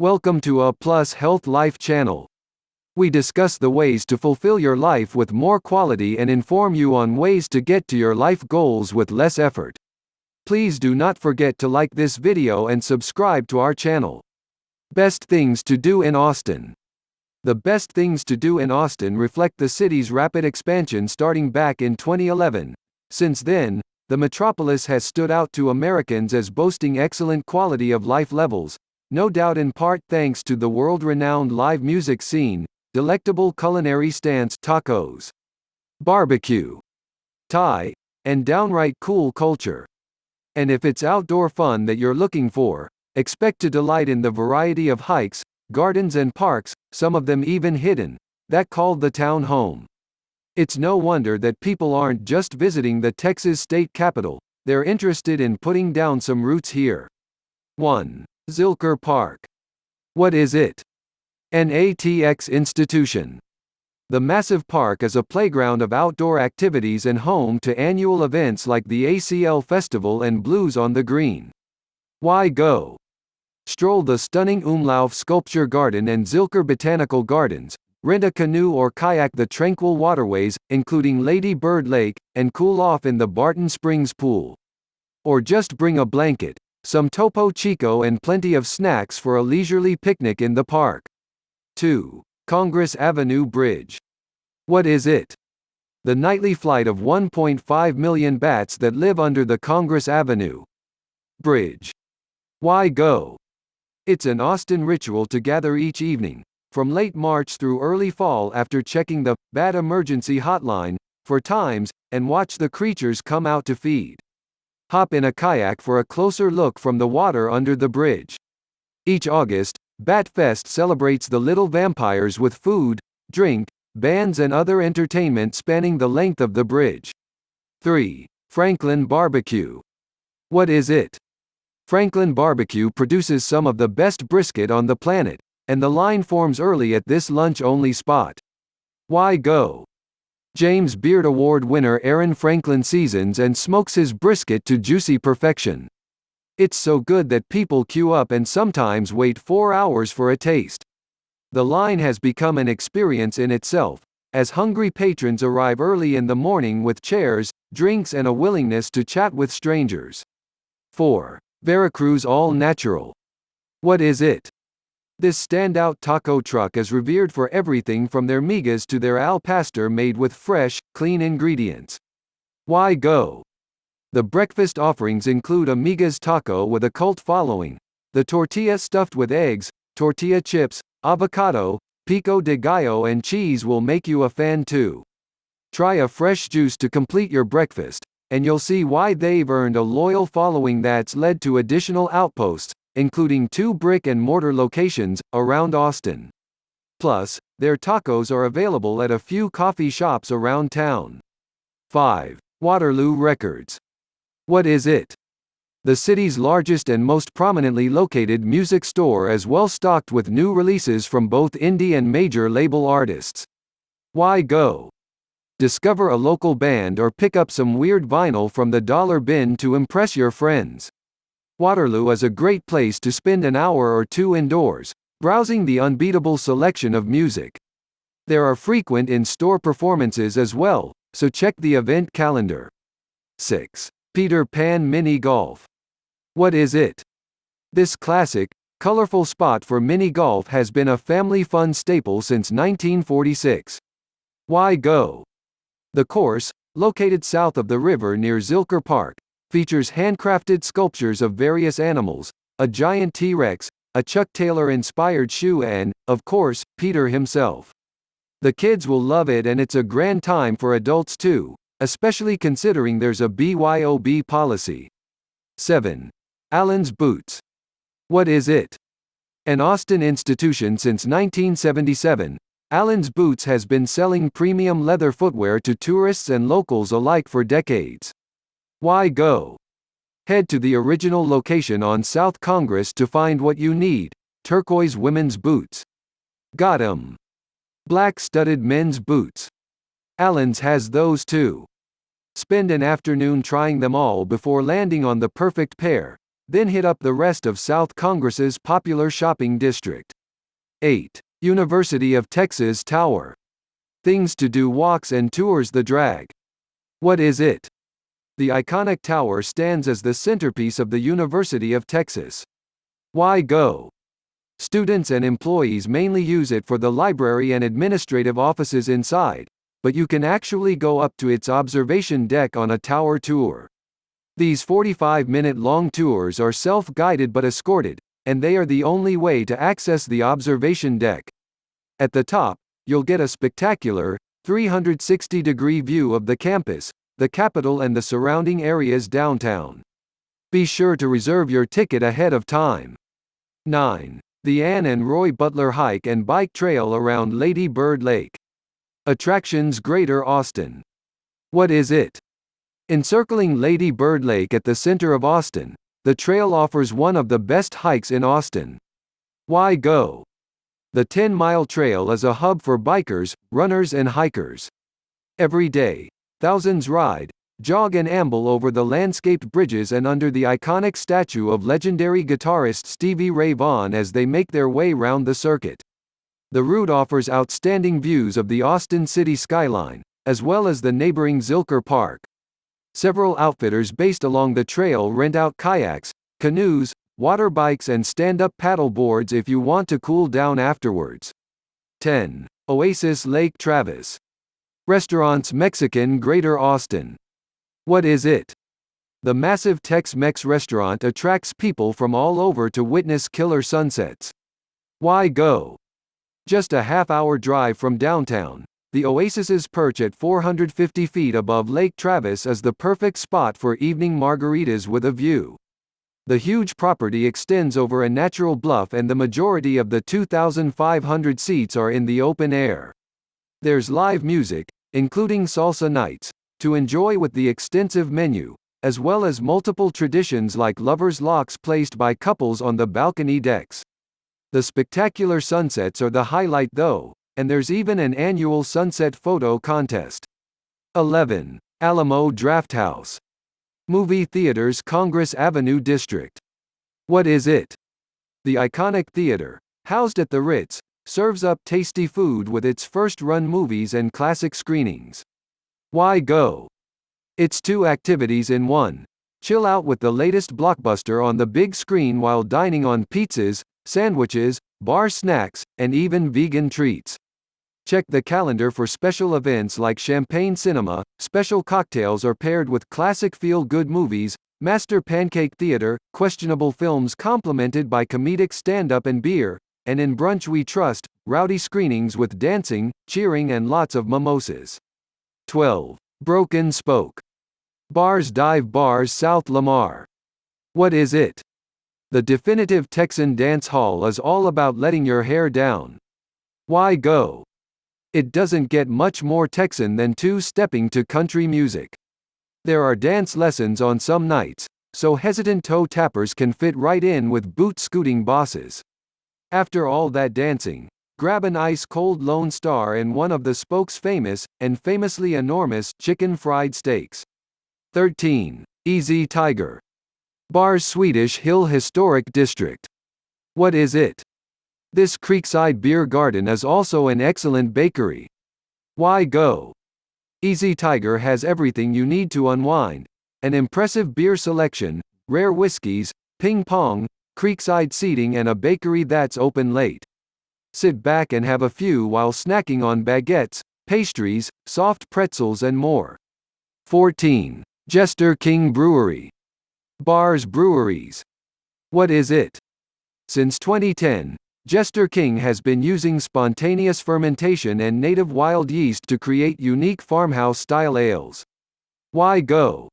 Welcome to A Plus Health Life channel. We discuss the ways to fulfill your life with more quality and inform you on ways to get to your life goals with less effort. Please do not forget to like this video and subscribe to our channel. Best things to do in Austin. The best things to do in Austin reflect the city's rapid expansion starting back in 2011. Since then, the metropolis has stood out to Americans as boasting excellent quality of life levels, no doubt in part thanks to the world-renowned live music scene, delectable culinary stance tacos, barbecue, Thai, and downright cool culture. And if it's outdoor fun that you're looking for, expect to delight in the variety of hikes, gardens and parks, some of them even hidden, that called the town home. It's no wonder that people aren't just visiting the Texas state capital, they're interested in putting down some roots here. 1. Zilker Park. What is it? An ATX institution. The massive park is a playground of outdoor activities and home to annual events like the ACL Festival and Blues on the Green. Why go? Stroll the stunning Umlauf Sculpture Garden and Zilker Botanical Gardens, rent a canoe or kayak the tranquil waterways, including Lady Bird Lake, and cool off in the Barton Springs pool. Or just bring a blanket, some Topo Chico and plenty of snacks for a leisurely picnic in the park. 2. Congress Avenue Bridge. What is it? The nightly flight of 1.5 million bats that live under the Congress Avenue Bridge. Why go? It's an Austin ritual to gather each evening, from late March through early fall after checking the bat emergency hotline for times, and watch the creatures come out to feed. Hop in a kayak for a closer look from the water under the bridge. Each August, Bat Fest celebrates the little vampires with food, drink, bands and other entertainment spanning the length of the bridge. 3. Franklin Barbecue. What is it? Franklin Barbecue produces some of the best brisket on the planet, and the line forms early at this lunch-only spot. Why go? James Beard Award winner Aaron Franklin seasons and smokes his brisket to juicy perfection. It's so good that people queue up and sometimes wait 4 hours for a taste. The line has become an experience in itself, as hungry patrons arrive early in the morning with chairs, drinks and a willingness to chat with strangers. 4. Veracruz All Natural. What is it? This standout taco truck is revered for everything from their migas to their al pastor made with fresh, clean ingredients. Why go? The breakfast offerings include a migas taco with a cult following, the tortilla stuffed with eggs, tortilla chips, avocado, pico de gallo and cheese will make you a fan too. Try a fresh juice to complete your breakfast, and you'll see why they've earned a loyal following that's led to additional outposts, including 2 brick-and-mortar locations around Austin. Plus, their tacos are available at a few coffee shops around town. 5. Waterloo Records. What is it? The city's largest and most prominently located music store is well stocked with new releases from both indie and major label artists. Why go? Discover a local band or pick up some weird vinyl from the dollar bin to impress your friends. Waterloo is a great place to spend an hour or two indoors, browsing the unbeatable selection of music. There are frequent in-store performances as well, so check the event calendar. 6. Peter Pan Mini Golf. What is it? This classic, colorful spot for mini golf has been a family fun staple since 1946. Why go? The course, located south of the river near Zilker Park, features handcrafted sculptures of various animals, a giant T-Rex, a Chuck Taylor-inspired shoe and, of course, Peter himself. The kids will love it and it's a grand time for adults too, especially considering there's a BYOB policy. 7. Allen's Boots. What is it? An Austin institution since 1977, Allen's Boots has been selling premium leather footwear to tourists and locals alike for decades. Why go? Head to the original location on South Congress to find what you need: turquoise women's boots. Got 'em. Black studded men's boots. Allen's has those too. Spend an afternoon trying them all before landing on the perfect pair, then hit up the rest of South Congress's popular shopping district. 8. University of Texas Tower. Things to do: walks and tours. The drag. What is it? The iconic tower stands as the centerpiece of the University of Texas. Why go? Students and employees mainly use it for the library and administrative offices inside, but you can actually go up to its observation deck on a tower tour. These 45-minute-long tours are self-guided but escorted, and they are the only way to access the observation deck. At the top, you'll get a spectacular, 360-degree view of the campus, the Capitol and the surrounding areas downtown. Be sure to reserve your ticket ahead of time. 9. The Ann and Roy Butler Hike and Bike Trail around Lady Bird Lake. Attractions: Greater Austin. What is it? Encircling Lady Bird Lake at the center of Austin, the trail offers one of the best hikes in Austin. Why go? The 10-mile trail is a hub for bikers, runners and hikers. Every day, thousands ride, jog and amble over the landscaped bridges and under the iconic statue of legendary guitarist Stevie Ray Vaughan as they make their way round the circuit. The route offers outstanding views of the Austin city skyline, as well as the neighboring Zilker Park. Several outfitters based along the trail rent out kayaks, canoes, water bikes and stand-up paddle boards if you want to cool down afterwards. 10. Oasis Lake Travis. Restaurants: Mexican. Greater Austin. What is it? The massive Tex-Mex restaurant attracts people from all over to witness killer sunsets. Why go? Just a half-hour drive from downtown, the Oasis's perch at 450 feet above Lake Travis is the perfect spot for evening margaritas with a view. The huge property extends over a natural bluff and the majority of the 2,500 seats are in the open air. There's live music, including salsa nights, to enjoy with the extensive menu, as well as multiple traditions like lovers' locks placed by couples on the balcony decks. The spectacular sunsets are the highlight though, and there's even an annual sunset photo contest. 11. Alamo Drafthouse. Movie theaters. Congress Avenue District. What is it? The iconic theater, housed at the Ritz, serves up tasty food with its first-run movies and classic screenings. Why go? It's two activities in one. Chill out with the latest blockbuster on the big screen while dining on pizzas, sandwiches, bar snacks, and even vegan treats. Check the calendar for special events like champagne cinema, special cocktails are paired with classic feel-good movies, master pancake theater, questionable films complemented by comedic stand-up and beer, and in brunch we trust, rowdy screenings with dancing, cheering and lots of mimosas. 12. Broken Spoke. Bars. Dive Bars. South Lamar. What is it? The definitive Texan dance hall is all about letting your hair down. Why go? It doesn't get much more Texan than two-stepping to country music. There are dance lessons on some nights, so hesitant toe tappers can fit right in with boot-scooting bosses. After all that dancing, grab an ice-cold Lone Star and one of the Spoke's famous, and famously enormous, chicken fried steaks. 13. Easy Tiger. Bars. Swedish Hill Historic District. What is it? This creekside beer garden is also an excellent bakery. Why go? Easy Tiger has everything you need to unwind: an impressive beer selection, rare whiskeys, ping pong, creekside seating and a bakery that's open late. Sit back and have a few while snacking on baguettes, pastries, soft pretzels and more. 14. Jester King Brewery. Bars. Breweries. What is it? Since 2010, Jester King has been using spontaneous fermentation and native wild yeast to create unique farmhouse-style ales. Why go?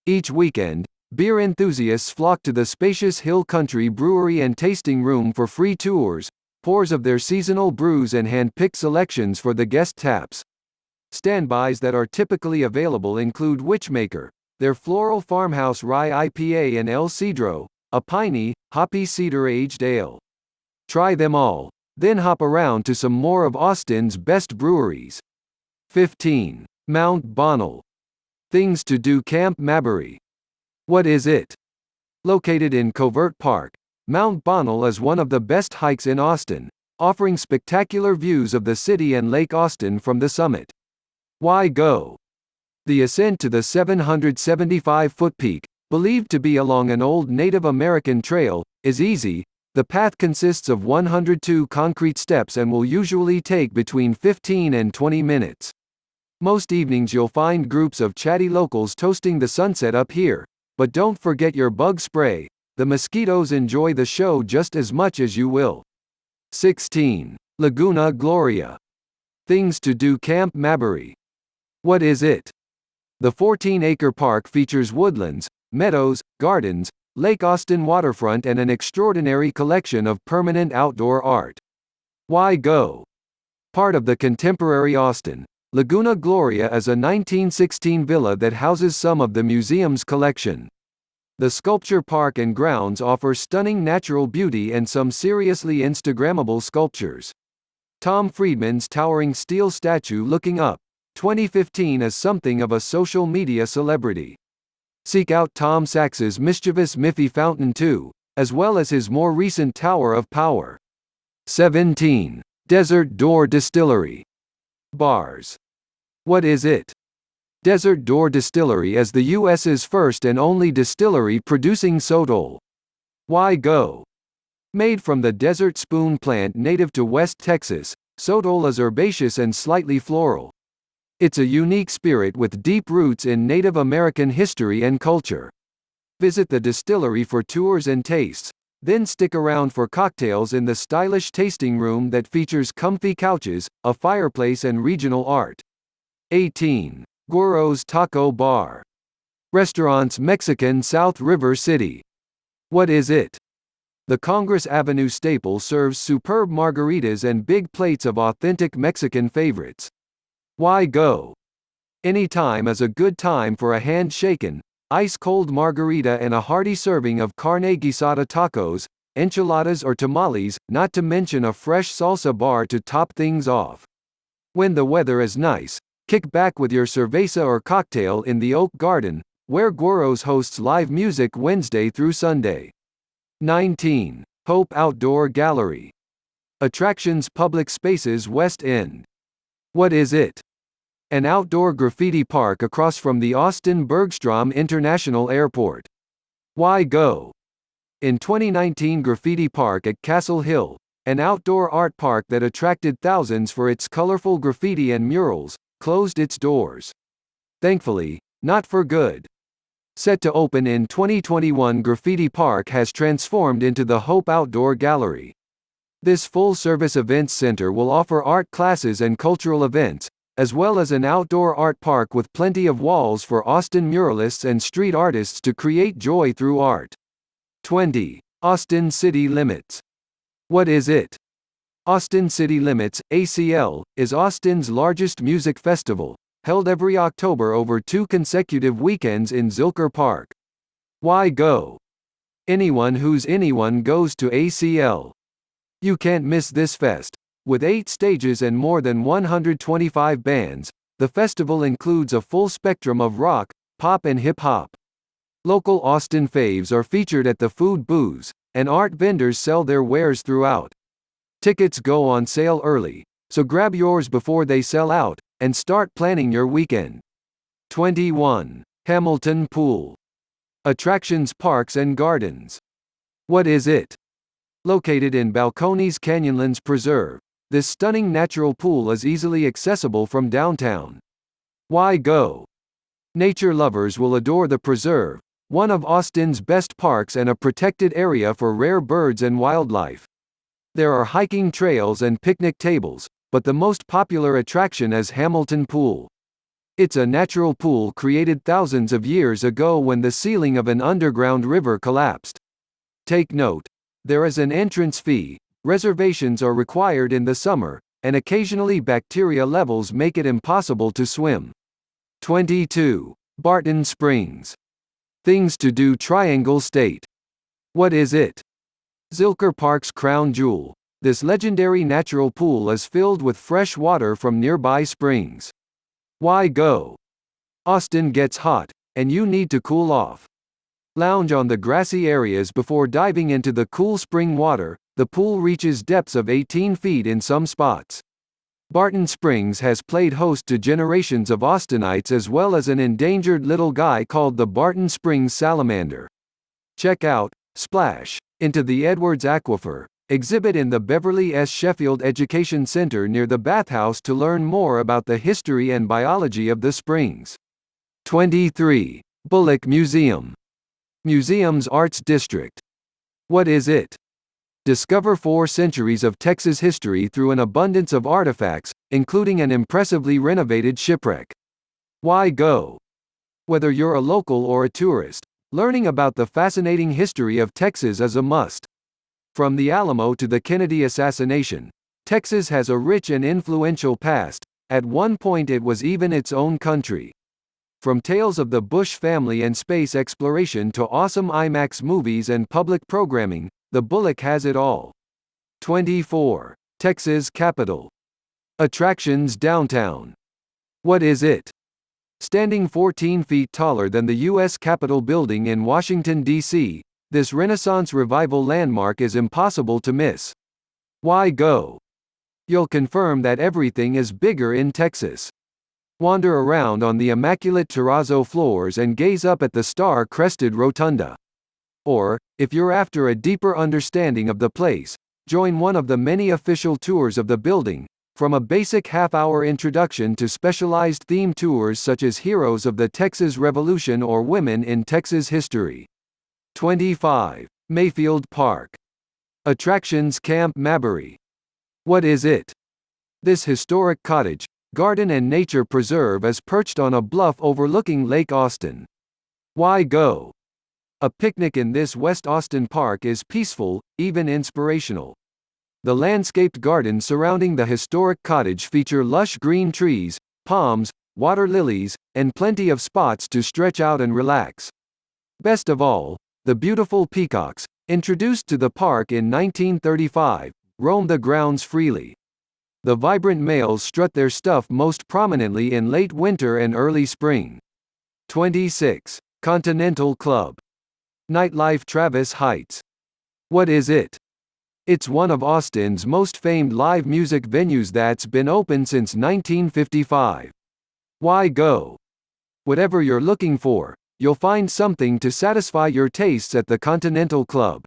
Each weekend, beer enthusiasts flock to the spacious Hill Country Brewery and Tasting Room for free tours, pours of their seasonal brews and hand-picked selections for the guest taps. Standbys that are typically available include Witchmaker, their floral farmhouse rye IPA, and El Cedro, a piney, hoppy cedar-aged ale. Try them all, then hop around to some more of Austin's best breweries. 15. Mount Bonnell. Things to do. Camp Mabry. What is it? Located in Covert Park, Mount Bonnell is one of the best hikes in Austin, offering spectacular views of the city and Lake Austin from the summit. Why go? The ascent to the 775-foot peak, believed to be along an old Native American trail, is easy. The path consists of 102 concrete steps and will usually take between 15 and 20 minutes. Most evenings you'll find groups of chatty locals toasting the sunset up here, but don't forget your bug spray. The mosquitoes enjoy the show just as much as you will. 16. Laguna Gloria. Things to do. Camp Mabry. What is it? The 14-acre park features woodlands, meadows, gardens, Lake Austin waterfront and an extraordinary collection of permanent outdoor art. Why go? Part of the contemporary Austin, Laguna Gloria is a 1916 villa that houses some of the museum's collection. The sculpture park and grounds offer stunning natural beauty and some seriously Instagrammable sculptures. Tom Friedman's towering steel statue looking up, 2015, is something of a social media celebrity. Seek out Tom Sax's mischievous Miffy fountain too, as well as his more recent Tower of Power. 17. Desert Door Distillery. Bars. What is it? Desert Door Distillery is the U.S.'s first and only distillery producing sotol. Why go? Made from the desert spoon plant native to West Texas, sotol is herbaceous and slightly floral. It's a unique spirit with deep roots in Native American history and culture. Visit the distillery for tours and tastes, then stick around for cocktails in the stylish tasting room that features comfy couches, a fireplace and regional art. 18. Guros Taco Bar. Restaurants. Mexican. South River City. What is it? The Congress Avenue staple serves superb margaritas and big plates of authentic Mexican favorites. Why go? Any time is a good time for a hand-shaken, ice-cold margarita and a hearty serving of carne guisada tacos, enchiladas or tamales, not to mention a fresh salsa bar to top things off. When the weather is nice, kick back with your cerveza or cocktail in the Oak Garden, where Guros hosts live music Wednesday through Sunday. 19. Hope Outdoor Gallery. Attractions. Public spaces. West End. What is it? An outdoor graffiti park across from the Austin Bergstrom International Airport. Why go? In 2019, Graffiti Park at Castle Hill, an outdoor art park that attracted thousands for its colorful graffiti and murals, closed its doors. Thankfully, not for good. Set to open in 2021, Graffiti Park has transformed into the Hope Outdoor Gallery. This full-service events center will offer art classes and cultural events, as well as an outdoor art park with plenty of walls for Austin muralists and street artists to create joy through art. 20. Austin City Limits. What is it? Austin City Limits, ACL, is Austin's largest music festival, held every October over 2 consecutive weekends in Zilker Park. Why go? Anyone who's anyone goes to ACL. You can't miss this fest. With 8 stages and more than 125 bands, the festival includes a full spectrum of rock, pop and hip-hop. Local Austin faves are featured at the food booths, and art vendors sell their wares throughout. Tickets go on sale early, so grab yours before they sell out, and start planning your weekend. 21. Hamilton Pool. Attractions. Parks and Gardens. What is it? Located in Balcones Canyonlands Preserve, this stunning natural pool is easily accessible from downtown. Why go? Nature lovers will adore the preserve, one of Austin's best parks and a protected area for rare birds and wildlife. There are hiking trails and picnic tables, but the most popular attraction is Hamilton Pool. It's a natural pool created thousands of years ago when the ceiling of an underground river collapsed. Take note, there is an entrance fee. Reservations are required in the summer, and occasionally bacteria levels make it impossible to swim. 22. Barton Springs. Things to do. Triangle State. What is it? Zilker Park's crown jewel, this legendary natural pool is filled with fresh water from nearby springs. Why go? Austin gets hot, and you need to cool off. Lounge on the grassy areas before diving into the cool spring water. The pool reaches depths of 18 feet in some spots. Barton Springs has played host to generations of Austinites as well as an endangered little guy called the Barton Springs salamander. Check out Splash into the Edwards Aquifer exhibit in the Beverly S. Sheffield Education Center near the bathhouse to learn more about the history and biology of the springs. 23. Bullock Museum. Museum's Arts District. What is it? Discover 4 centuries of Texas history through an abundance of artifacts, including an impressively renovated shipwreck. Why go? Whether you're a local or a tourist, learning about the fascinating history of Texas is a must. From the Alamo to the Kennedy assassination, Texas has a rich and influential past. At one point it was even its own country. From tales of the Bush family and space exploration to awesome IMAX movies and public programming, the Bullock has it all. 24. Texas Capitol. Attractions downtown. What is it? Standing 14 feet taller than the U.S. Capitol building in Washington, D.C., this Renaissance Revival landmark is impossible to miss. Why go? You'll confirm that everything is bigger in Texas. Wander around on the immaculate terrazzo floors and gaze up at the star-crested rotunda. Or, if you're after a deeper understanding of the place, join one of the many official tours of the building, from a basic half-hour introduction to specialized theme tours such as Heroes of the Texas Revolution or Women in Texas History. 25. Mayfield Park. Attractions Camp Mabry. What is it? This historic cottage, garden and nature preserve is perched on a bluff overlooking Lake Austin. Why go? A picnic in this West Austin park is peaceful, even inspirational. The landscaped gardens surrounding the historic cottage feature lush green trees, palms, water lilies, and plenty of spots to stretch out and relax. Best of all, the beautiful peacocks, introduced to the park in 1935, roam the grounds freely. The vibrant males strut their stuff most prominently in late winter and early spring. 26. Continental Club. Nightlife Travis Heights. What is it? It's one of Austin's most famed live music venues that's been open since 1955. Why go? Whatever you're looking for, you'll find something to satisfy your tastes at the Continental Club.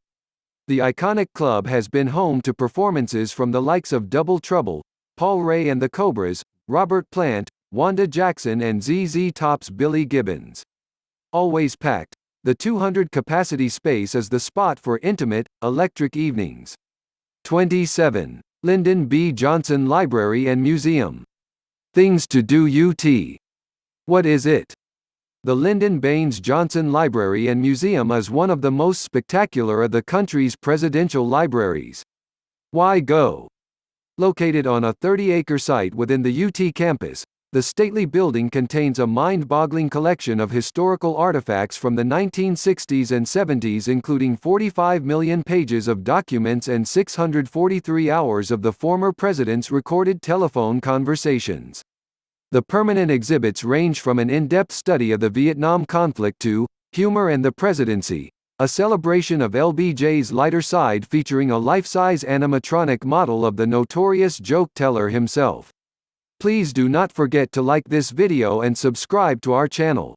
The iconic club has been home to performances from the likes of Double Trouble, Paul Ray and the Cobras, Robert Plant, Wanda Jackson and ZZ Top's Billy Gibbons. Always packed, the 200-capacity space is the spot for intimate, electric evenings. 27. Lyndon B. Johnson Library and Museum. Things to do UT. What is it? The Lyndon Baines Johnson Library and Museum is one of the most spectacular of the country's presidential libraries. Why go? Located on a 30-acre site within the UT campus, the stately building contains a mind-boggling collection of historical artifacts from the 1960s and 70s, including 45 million pages of documents and 643 hours of the former president's recorded telephone conversations. The permanent exhibits range from an in-depth study of the Vietnam conflict to Humor and the Presidency, a celebration of LBJ's lighter side featuring a life-size animatronic model of the notorious joke teller himself. Please do not forget to like this video and subscribe to our channel.